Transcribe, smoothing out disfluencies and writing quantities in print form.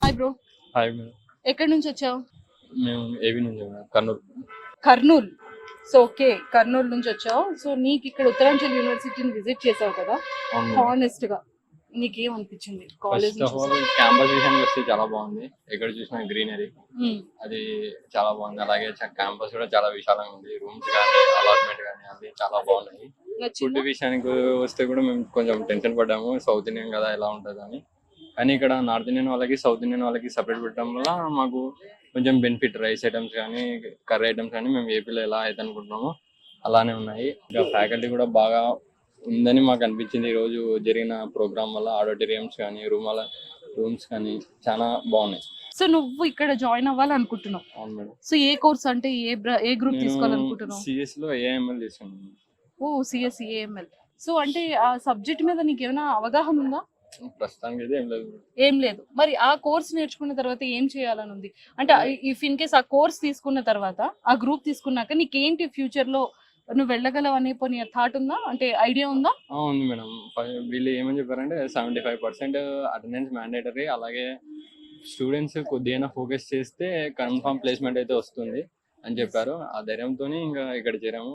Hi bro. Hi madam. ఎక్కడి నుంచి వచ్చావు? మేము ఏవి నుంచి madam, Kurnool. Kurnool. So okay, Kurnool నుంచి వచ్చావు. సో నీకు ఇక్కడ ఉత్తరాంచల్ యూనివర్సిటీని విజిట్ చేసావు కదా, అవును మేడం. హానెస్ట్ గా నీకేం అనిపించింది college first of all campus విషయానికి వస్తే చాలా బాగుంది. ఎక్కడ చూసినా గ్రీనరీ, అది చాలా బాగుంది. అలాగే క్యాంపస్ కూడా చాలా విశాలంగా ఉంది. రూమ్స్ కానీ అలాట్మెంట్ కానీ అన్ని చాలా బాగున్నాయి. ఫుడ్ విషయానికి వస్తే కూడా మేము కొంచెం టెన్షన్ పడ్డాము, సౌత్ ఇండియన్ కదా ఎలా ఉంటుంది అని. కానీ ఇక్కడ నార్త్ ఇండియన్ వాళ్ళకి సౌత్ ఇండియన్ వాళ్ళకి సపరేట్ పెట్టడం వల్ల మాకు కొంచెం బెనిఫిట్. రైస్ ఐటమ్స్ కానీ కర్రీ ఐటమ్స్ కానీ మేము ఏపీలో ఎలా అయితే అనుకుంటున్నామో అలానే ఉన్నాయి. ఇంకా ఫ్యాకల్టీ కూడా బాగా ఉందని మాకు అనిపించింది. ఈ రోజు జరిగిన ప్రోగ్రామ్ వల్ల ఆడిటోరియంస్ కానీ రూమ్స్ కానీ చాలా బాగున్నాయి. సో నువ్వు ఇక్కడ జాయిన్ అవ్వాలనుకుంటున్నావు? అవును మేడం. సో ఏ కోర్స్ అంటే ఏ గ్రూప్ తీసుకోవాలనుకుంటున్నావు? సిఎస్ లో ఏఎంఎల్ తీసుకున్నాను. ఓ సిఎస్ ఏఎంఎల్. సో అంటే ఆ సబ్జెక్ట్ మీద నీకు ఏమైనా అవగాహన ఉందా? ప్రస్తుతానికి అయితే ఏం లేదు. మరి ఆ కోర్స్ నేర్చుకున్న తర్వాత ఏం చేయాలని ఉంది? అంటే ఇఫ్ ఇన్ కేస్ ఆ కోర్స్ తీసుకున్న తర్వాత, ఆ గ్రూప్ తీసుకున్నాక నీకేంటి ఫ్యూచర్ లో నువ్వు వెళ్ళగలవు అనే పోనీ థాట్ ఉందా? అంటే ఐడియా ఉందా? ఉంది మేడం. వీళ్ళు ఏమని చెప్పారంటే 75% అటెండెన్స్ మ్యాండేటరీ. అలాగే స్టూడెంట్స్ కొద్దిగా ఫోకస్ చేస్తే కన్ఫర్మ్ ప్లేస్మెంట్ అయితే వస్తుంది అని చెప్పారు. ఆ ధైర్యంతో ఇంకా ఇక్కడ చేరాము.